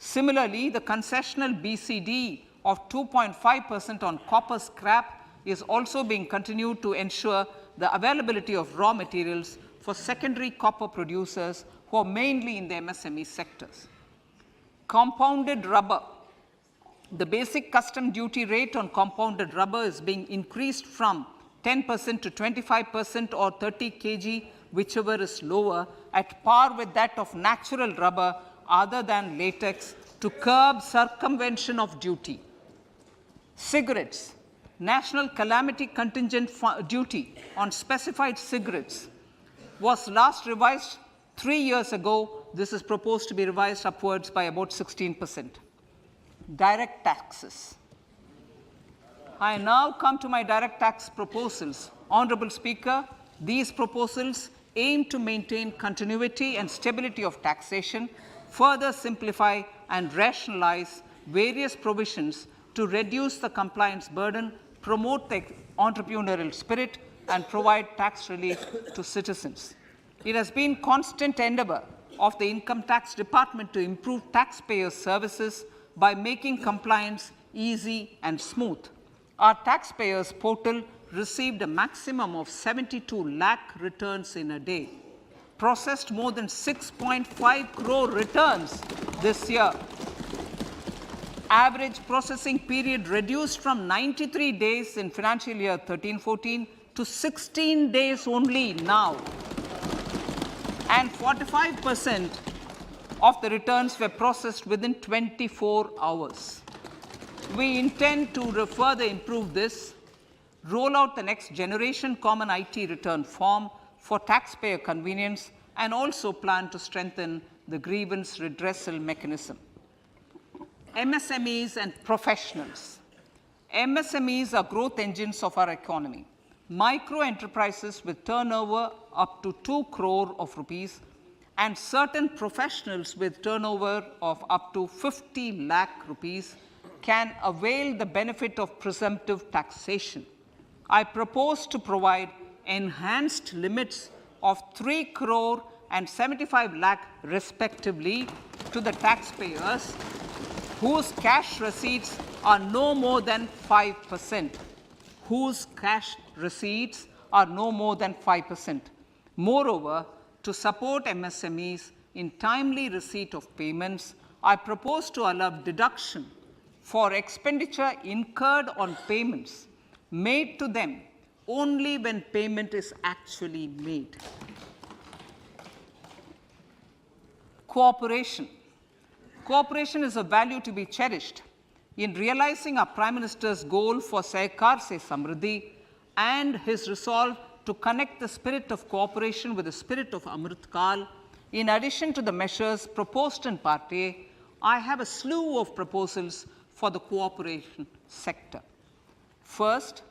Similarly, the concessional BCD of 2.5% on copper scrap is also being continued to ensure the availability of raw materials for secondary copper producers who are mainly in the MSME sectors. Compounded rubber. The basic custom duty rate on compounded rubber is being increased from 10% to 25% or 30 kg, whichever is lower, at par with that of natural rubber other than latex, to curb circumvention of duty. Cigarettes. National calamity contingent duty on specified cigarettes was last revised 3 years ago. This is proposed to be revised upwards by about 16%. Direct taxes. I now come to my direct tax proposals. Honorable Speaker, these proposals aim to maintain continuity and stability of taxation, further simplify and rationalize various provisions to reduce the compliance burden, promote the entrepreneurial spirit, and provide tax relief to citizens. It has been constant endeavor of the Income Tax Department to improve taxpayers' services by making compliance easy and smooth. Our taxpayers portal received a maximum of 72 lakh returns in a day, processed more than 6.5 crore returns this year. Average processing period reduced from 93 days in financial year 13-14 to 16 days only now. And 45% of the returns were processed within 24 hours. We intend to further improve this, roll out the next generation common IT return form for taxpayer convenience, and also plan to strengthen the grievance redressal mechanism. MSMEs and professionals. MSMEs are growth engines of our economy. Micro enterprises with turnover up to 2 crore of rupees and certain professionals with turnover of up to 50 lakh rupees can avail the benefit of presumptive taxation. I propose to provide enhanced limits of 3 crore and 75 lakh respectively to the taxpayers whose cash receipts are no more than 5%. Whose cash receipts are no more than 5%. Moreover, to support MSMEs in timely receipt of payments, I propose to allow deduction for expenditure incurred on payments made to them only when payment is actually made. Cooperation. Cooperation is a value to be cherished. In realizing our Prime Minister's goal for Sehkar Se Samriddhi and his resolve to connect the spirit of cooperation with the spirit of Amrit Kal, in addition to the measures proposed in Part A, I have a slew of proposals for the cooperation sector. First,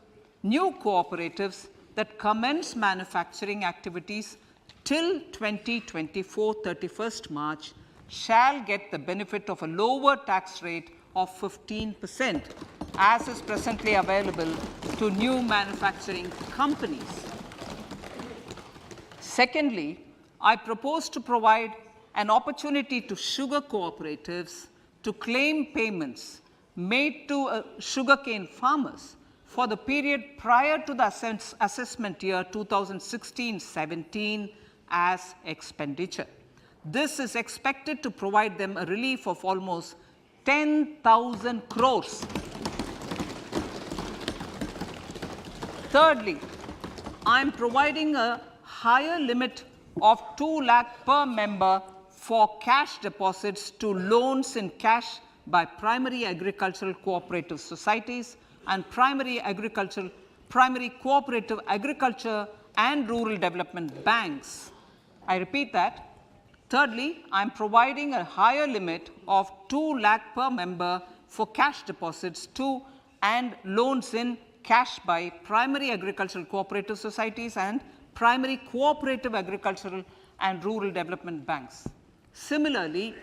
new cooperatives that commence manufacturing activities till 2024, 31st March, shall get the benefit of a lower tax rate of 15%, as is presently available to new manufacturing companies. Secondly, I propose to provide an opportunity to sugar cooperatives to claim payments made to sugarcane farmers for the period prior to the assessment year 2016-17 as expenditure. This is expected to provide them a relief of almost 10,000 crores. Thirdly, I am providing a higher limit of 2 lakh per member for cash deposits to loans in cash by primary agricultural cooperative societies and primary cooperative agriculture and rural development banks. I repeat that. Thirdly, I am providing a higher limit of 2 lakh per member for cash deposits to and loans in cash by primary agricultural cooperative societies and primary cooperative agricultural and rural development banks. Similarly,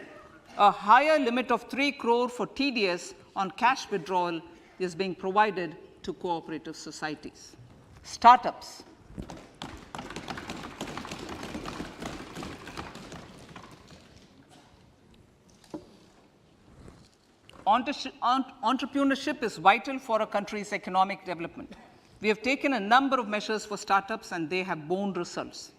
a higher limit of 3 crore for TDS on cash withdrawal is being provided to cooperative societies. Startups. Entrepreneurship is vital for a country's economic development. We have taken a number of measures for startups and they have borne results.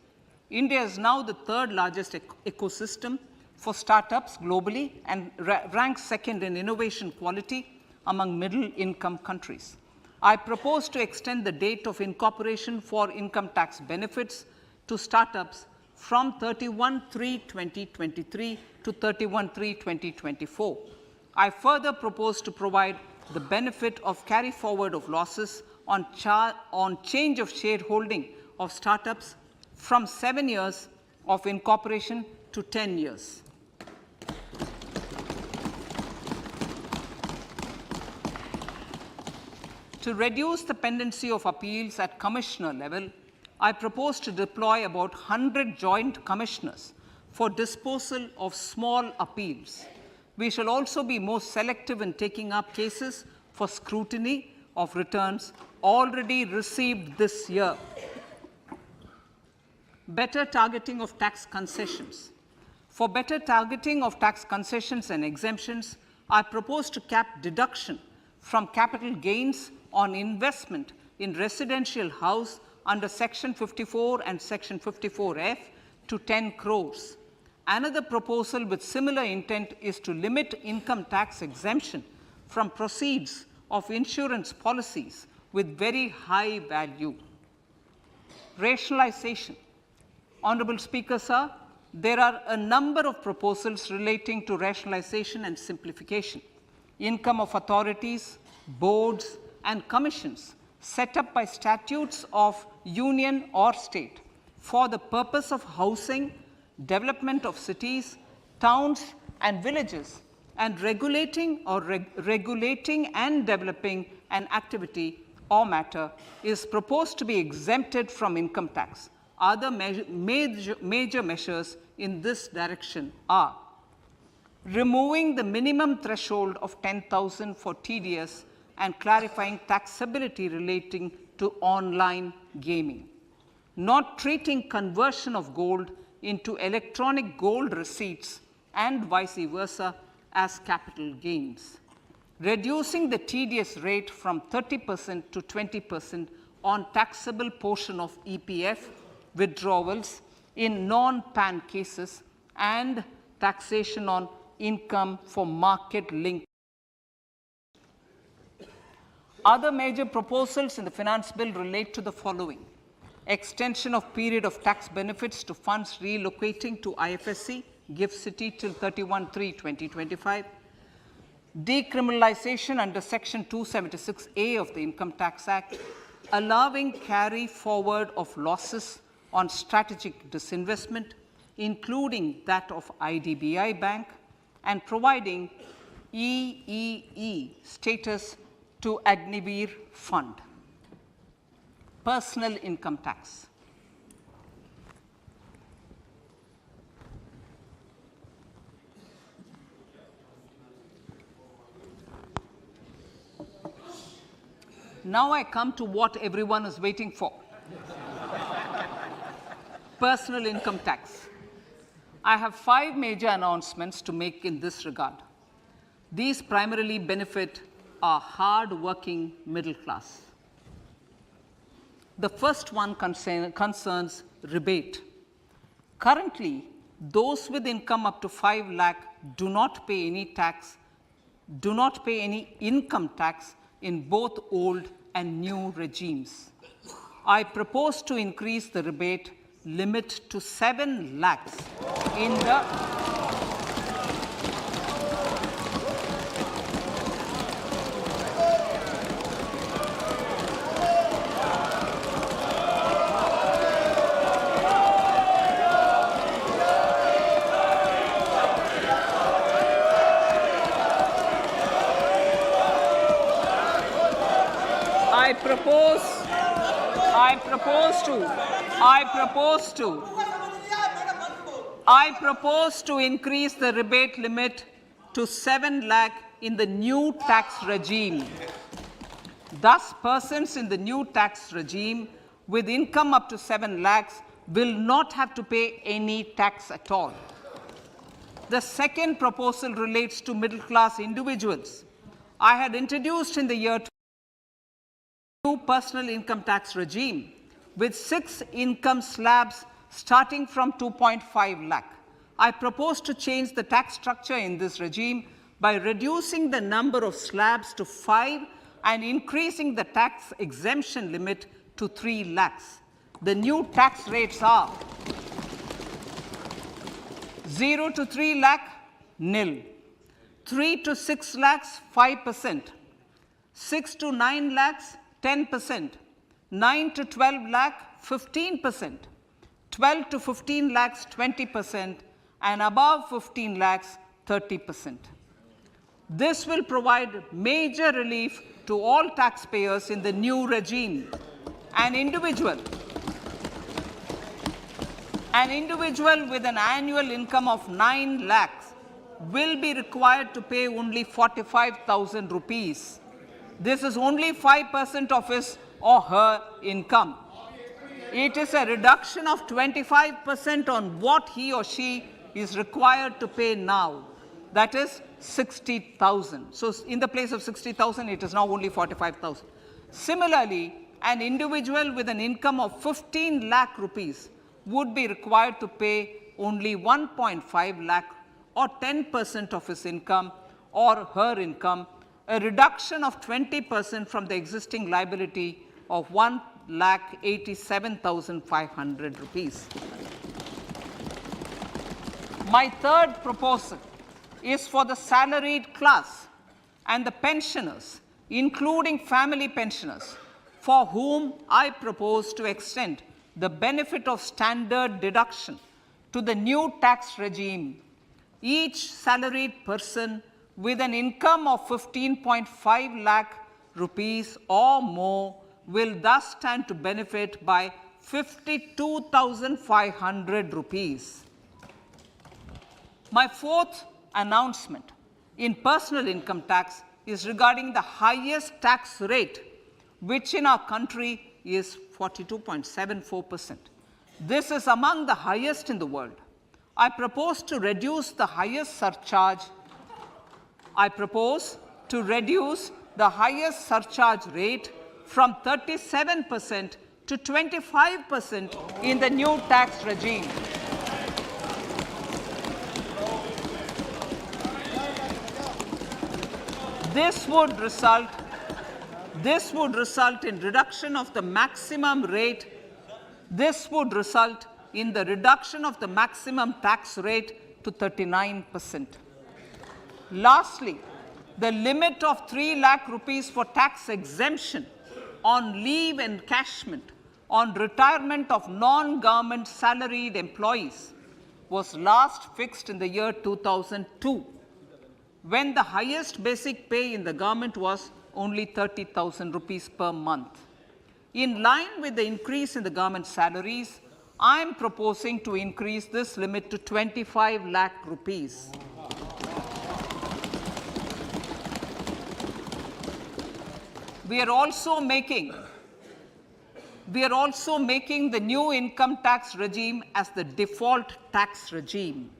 India is now the third largest ecosystem for startups globally and ranks second in innovation quality among middle-income countries. I propose to extend the date of incorporation for income tax benefits to startups from 31/3/2023 to 31/3/2024. I further propose to provide the benefit of carry forward of losses on change of shareholding of startups from 7 years of incorporation to 10 years. To reduce the pendency of appeals at commissioner level, I propose to deploy about 100 joint commissioners for disposal of small appeals. We shall also be more selective in taking up cases for scrutiny of returns already received this year. Better targeting of tax concessions. For better targeting of tax concessions and exemptions, I propose to cap deduction from capital gains on investment in residential house under Section 54 and Section 54F to 10 crores. Another proposal with similar intent is to limit income tax exemption from proceeds of insurance policies with very high value. Rationalization. Honorable Speaker, sir, there are a number of proposals relating to rationalization and simplification. Income of authorities, boards, and commissions set up by statutes of union or state for the purpose of housing, development of cities, towns, and villages, and regulating and developing an activity or matter is proposed to be exempted from income tax. Other major measures in this direction are removing the minimum threshold of 10,000 for TDS and clarifying taxability relating to online gaming, not treating conversion of gold into electronic gold receipts and vice versa as capital gains, reducing the TDS rate from 30% to 20% on taxable portion of EPF withdrawals in non-PAN cases, and taxation on income for market-linked. Other major proposals in the finance bill relate to the following: extension of period of tax benefits to funds relocating to IFSC, GIFT City till 31/3/2025, decriminalization under Section 276A of the Income Tax Act, allowing carry forward of losses on strategic disinvestment, including that of IDBI Bank, and providing EEE status to Agniveer Fund. Personal income tax. Now I come to what everyone is waiting for. Personal income tax. I have 5 major announcements to make in this regard. These primarily benefit our hard-working middle class. The first one concerns rebate. Currently, those with income up to 5 lakh do not pay any income tax in both old and new regimes. I propose to increase the rebate limit to 7 lakhs in the I propose to increase the rebate limit to 7 lakh in the new tax regime. Thus, persons in the new tax regime with income up to 7 lakhs will not have to pay any tax at all. The second proposal relates to middle class individuals. I had introduced in the year new personal income tax regime with 6 income slabs starting from 2.5 lakh. I propose to change the tax structure in this regime by reducing the number of slabs to 5 and increasing the tax exemption limit to 3 lakhs. The new tax rates are 0 to 3 lakh, nil; 3 to 6 lakhs, 5%; 6 to 9 lakhs, 10%; 9 to 12 lakh, 15%; 12 to 15 lakhs, 20%; and above 15 lakhs, 30%. This will provide major relief to all taxpayers in the new regime. An individual with an annual income of 9 lakhs will be required to pay only 45,000 rupees. This is only 5% of his or her income. It is a reduction of 25% on what he or she is required to pay now. That is 60,000. So in the place of 60,000, it is now only 45,000. Similarly, an individual with an income of 15 lakh rupees would be required to pay only 1.5 lakh or 10% of his income or her income, a reduction of 20% from the existing liability of 1,87,500 rupees. My third proposal is for the salaried class and the pensioners, including family pensioners, for whom I propose to extend the benefit of standard deduction to the new tax regime. Each salaried person with an income of 15.5 lakh rupees or more will thus stand to benefit by 52,500 rupees. My fourth announcement in personal income tax is regarding the highest tax rate, which in our country is 42.74%. This is among the highest in the world. I propose to reduce the highest surcharge rate from 37% to 25% in the new tax regime. This would result in reduction of the maximum rate. This would result in the reduction of the maximum tax rate to 39%. Lastly, the limit of 3 lakh rupees for tax exemption on leave encashment on retirement of non-government salaried employees was last fixed in the year 2002, when the highest basic pay in the government was only 30,000 rupees per month. In line with the increase in the government salaries, I am proposing to increase this limit to 25 lakh rupees. We are also making the new income tax regime as the default tax regime.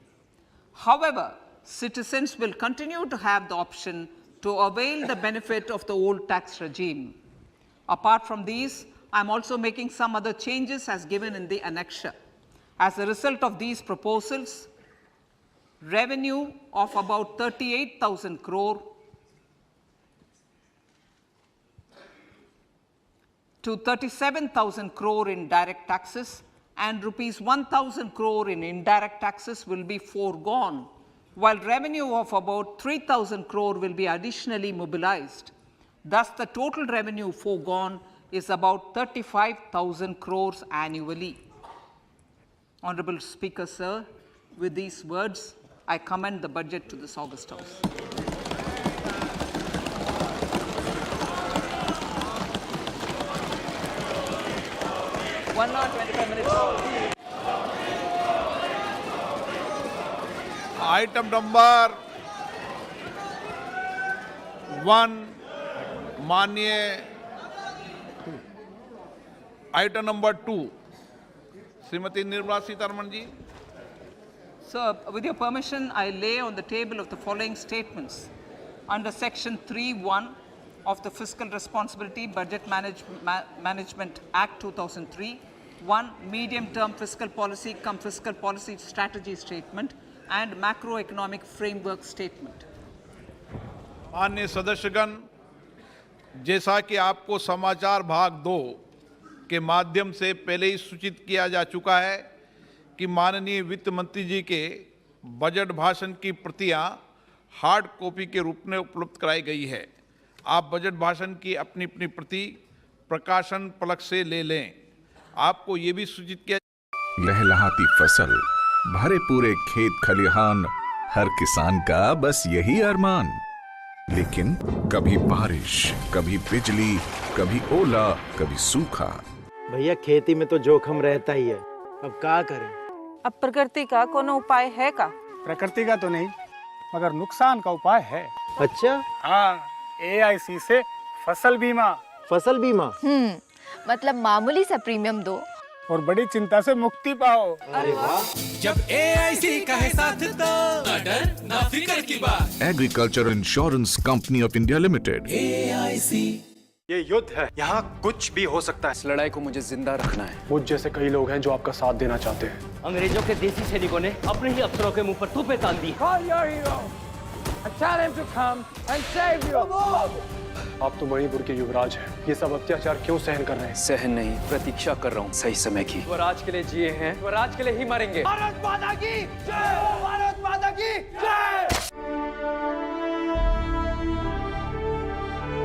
However, citizens will continue to have the option to avail the benefit of the old tax regime. Apart from these, I am also making some other changes as given in the annexure. As a result of these proposals, revenue of about 38,000 crore to 37,000 crore in direct taxes and rupees 1,000 crore in indirect taxes will be foregone, while revenue of about 3,000 crore will be additionally mobilized. Thus, the total revenue foregone is about 35,000 crores annually. Honorable Speaker, sir, with these words, I commend the budget to this august House. One hour, 25 minutes. Item number 1, माननीय item number 2, Shrimati Nirmala Sitharaman ji. Sir, with your permission, I lay on the table of the following statements under Section 3(1) of the Fiscal Responsibility Budget Management Act 2003, 1. Medium-term fiscal policy cum fiscal policy strategy statement and macroeconomic framework statement. माननीय सदस्यगण, जैसा कि आपको समाचार भाग 2 के माध्यम से पहले ही सूचित किया जा चुका है कि माननीय वित्त मंत्री जी के बजट भाषण की प्रतियां हार्ड कॉपी के रूप में उपलब्ध कराई गई है. आप बजट भाषण की अपनी अपनी प्रति प्रकाशन पलक से ले लें. आपको ये भी सूचित किया लहलहाती फसल, भरे पूरे खेत खलिहान, हर किसान का बस यही अरमान, लेकिन कभी बारिश, कभी बिजली, कभी ओला, कभी सूखा। भैया खेती में तो जोखम रहता ही है, अब क्या करें? अब प्रकृति का कोनो उपाय है का? प्रकृति का तो नहीं, मगर नुकसान का उपाय है। अच्छा, हाँ, AIC से फसल बीमा फसल बीमा। मतलब मामूली सा प्रीमियम दो और बड़ी चिंता से मुक्ति पाओ। अरे वाह! जब AIC का है साथ तो ना डर ना फिक्र की बात। Agriculture insurance company of India limited. AIC। ये युद्ध है, यहाँ कुछ भी हो सकता है। इस लड़ाई को मुझे जिंदा रखना है। मुझ जैसे कई लोग हैं जो आपका साथ देना चाहते हैं। अंग्रेजों के देसी सैनिकों ने अपने ही अफसरों के मुंह पर तोपें तान दी। आप तो मणिपुर के युवराज हैं, ये सब अत्याचार क्यों सहन कर रहे हैं? सहन नहीं, प्रतीक्षा कर रहा हूँ सही समय की। स्वराज के लिए जिए हैं, स्वराज के लिए ही मरेंगे। भारत माता की जय! भारत माता की जय!